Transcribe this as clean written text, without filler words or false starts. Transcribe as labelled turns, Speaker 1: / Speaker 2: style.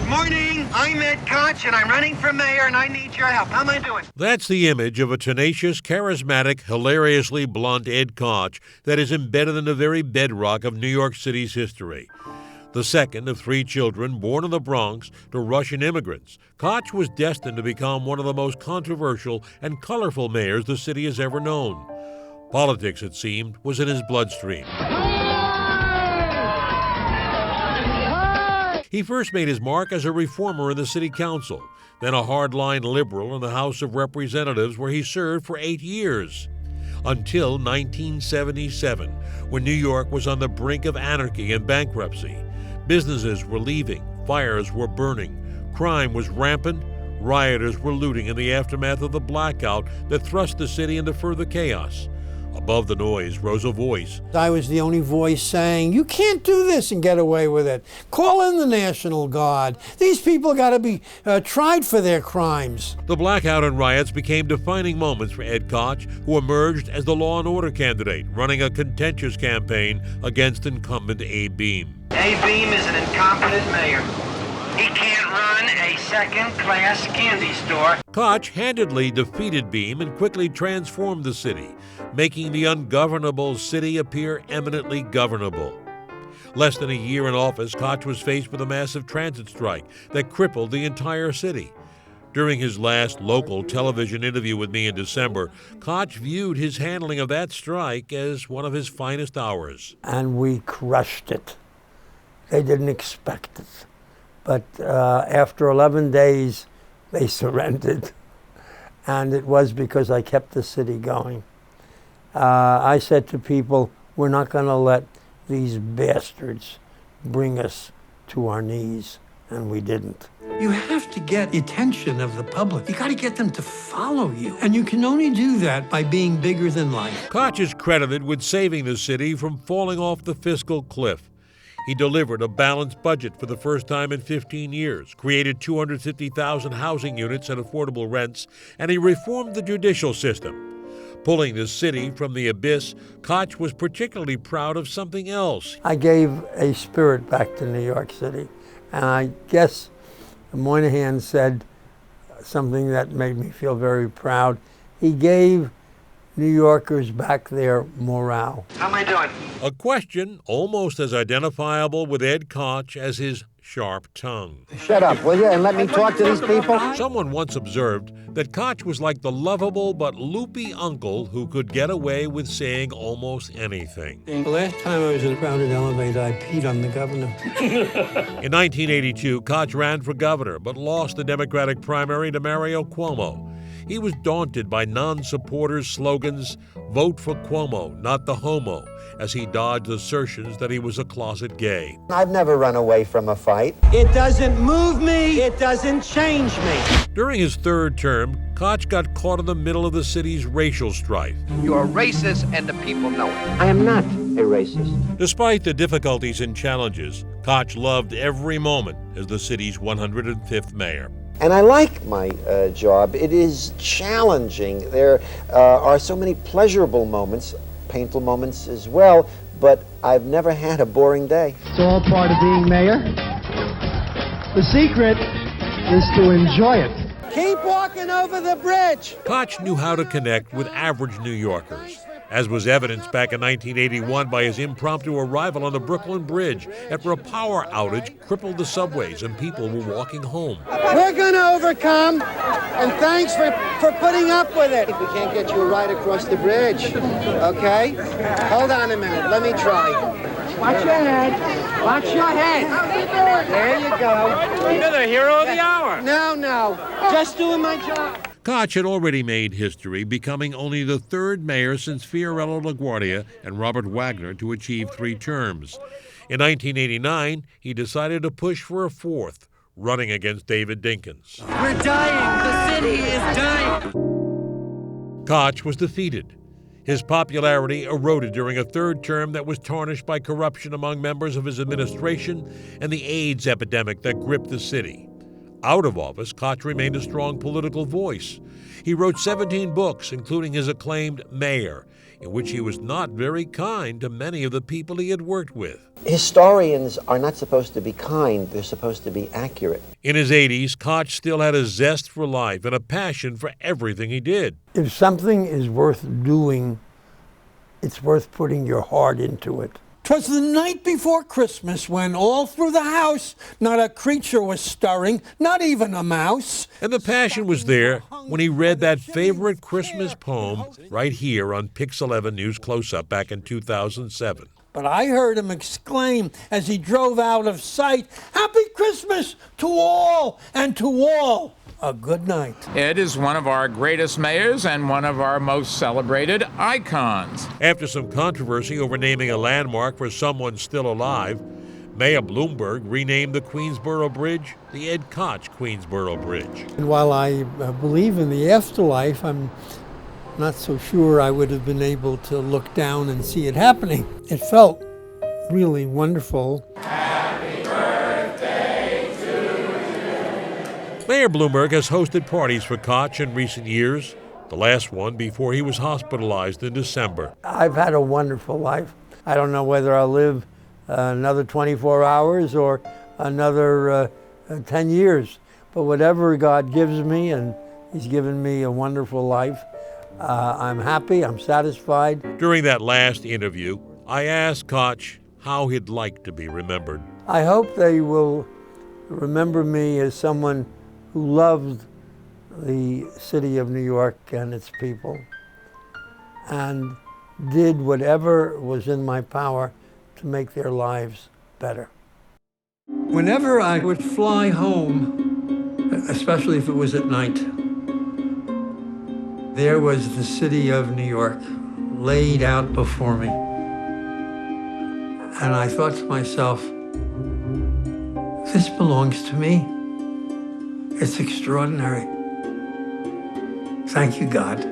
Speaker 1: Morning, I'm Ed Koch, and I'm running for mayor, and I need your help. How am I doing?
Speaker 2: That's the image of a tenacious, charismatic, hilariously blunt Ed Koch that is embedded in the very bedrock of New York City's history. The second of three children born in the Bronx to Russian immigrants, Koch was destined to become one of the most controversial and colorful mayors the city has ever known. Politics, it seemed, was in his bloodstream. He first made his mark as a reformer in the city council, then a hardline liberal in the House of Representatives, where he served for 8 years. Until 1977, when New York was on the brink of anarchy and bankruptcy. Businesses were leaving, fires were burning, crime was rampant, rioters were looting in the aftermath of the blackout that thrust the city into further chaos. Above the noise rose a voice.
Speaker 3: I was the only voice saying, you can't do this and get away with it. Call in the National Guard. These people got to be tried for their crimes.
Speaker 2: The blackout and riots became defining moments for Ed Koch, who emerged as the law and order candidate, running a contentious campaign against incumbent Abe Beame.
Speaker 1: Abe Beame is an incompetent mayor. He can't run a second-class candy store.
Speaker 2: Koch handedly defeated Beame and quickly transformed the city, making the ungovernable city appear eminently governable. Less than a year in office, Koch was faced with a massive transit strike that crippled the entire city. During his last local television interview with me in December, Koch viewed his handling of that strike as one of his finest hours.
Speaker 3: And we crushed it. They didn't expect it. But after 11 days, they surrendered. And it was because I kept the city going. I said to people, we're not going to let these bastards bring us to our knees. And we didn't.
Speaker 4: You have to get the attention of the public. You got to get them to follow you. And you can only do that by being bigger than life.
Speaker 2: Koch is credited with saving the city from falling off the fiscal cliff. He delivered a balanced budget for the first time in 15 years, created 250,000 housing units at affordable rents, and he reformed the judicial system. Pulling the city from the abyss, Koch was particularly proud of something else.
Speaker 3: I gave a spirit back to New York City. And I guess Moynihan said something that made me feel very proud. He gave New Yorkers back their morale.
Speaker 1: How am I doing?
Speaker 2: A question almost as identifiable with Ed Koch as his sharp tongue.
Speaker 5: Shut up, will you, and let me talk to these people?
Speaker 2: Someone once observed that Koch was like the lovable but loopy uncle who could get away with saying almost anything.
Speaker 4: The last time I was in a crowded elevator, I peed on the governor.
Speaker 2: In 1982, Koch ran for governor but lost the Democratic primary to Mario Cuomo. He was daunted by non-supporters' slogans, "Vote for Cuomo, not the homo," as he dodged assertions that he was a closet gay.
Speaker 5: I've never run away from a fight.
Speaker 3: It doesn't move me. It doesn't change me.
Speaker 2: During his third term, Koch got caught in the middle of the city's racial strife.
Speaker 6: You're racist, and the people know it.
Speaker 5: I am not a racist.
Speaker 2: Despite the difficulties and challenges, Koch loved every moment as the city's 105th mayor.
Speaker 5: And I like my job. It is challenging. There are so many pleasurable moments, painful moments as well, but I've never had a boring day.
Speaker 7: It's all part of being mayor. The secret is to enjoy it.
Speaker 3: Keep walking over the bridge.
Speaker 2: Koch knew how to connect with average New Yorkers, as was evidenced back in 1981 by his impromptu arrival on the Brooklyn Bridge after a power outage crippled the subways and people were walking home.
Speaker 3: We're going to overcome, and thanks for putting up with it.
Speaker 5: We can't get you a ride across the bridge, okay? Hold on a minute, let me try.
Speaker 3: Watch your head. Watch your head.
Speaker 5: There you go.
Speaker 6: You're the hero of the hour.
Speaker 3: No. Just doing my job.
Speaker 2: Koch had already made history, becoming only the third mayor since Fiorello LaGuardia and Robert Wagner to achieve 3 terms. In 1989, he decided to push for a fourth, running against David Dinkins.
Speaker 1: We're dying. The city is dying.
Speaker 2: Koch was defeated. His popularity eroded during a third term that was tarnished by corruption among members of his administration and the AIDS epidemic that gripped the city. Out of office, Koch remained a strong political voice. He wrote 17 books, including his acclaimed Mayor, in which he was not very kind to many of the people he had worked with.
Speaker 5: Historians are not supposed to be kind, they're supposed to be accurate.
Speaker 2: In his 80s, Koch still had a zest for life and a passion for everything he did.
Speaker 3: If something is worth doing, it's worth putting your heart into it.
Speaker 4: 'Twas the night before Christmas when all through the house not a creature was stirring, not even a mouse.
Speaker 2: And the passion was there when he read that favorite Christmas poem right here on Pix 11 News Close-Up back in 2007.
Speaker 4: But I heard him exclaim as he drove out of sight, "Happy Christmas to all, and to all a good night."
Speaker 8: Ed is one of our greatest mayors and one of our most celebrated icons.
Speaker 2: After some controversy over naming a landmark for someone still alive, Mayor Bloomberg renamed the Queensboro Bridge the Ed Koch Queensboro Bridge.
Speaker 3: And while I believe in the afterlife, I'm not so sure I would have been able to look down and see it happening. It felt really wonderful.
Speaker 2: Mayor Bloomberg has hosted parties for Koch in recent years, the last one before he was hospitalized in December.
Speaker 3: I've had a wonderful life. I don't know whether I'll live another 24 hours or another 10 years, but whatever God gives me, and He's given me a wonderful life, I'm happy, I'm satisfied.
Speaker 2: During that last interview, I asked Koch how he'd like to be remembered.
Speaker 3: I hope they will remember me as someone who loved the city of New York and its people and did whatever was in my power to make their lives better.
Speaker 4: Whenever I would fly home, especially if it was at night, there was the city of New York laid out before me. And I thought to myself, this belongs to me. It's extraordinary. Thank you, God.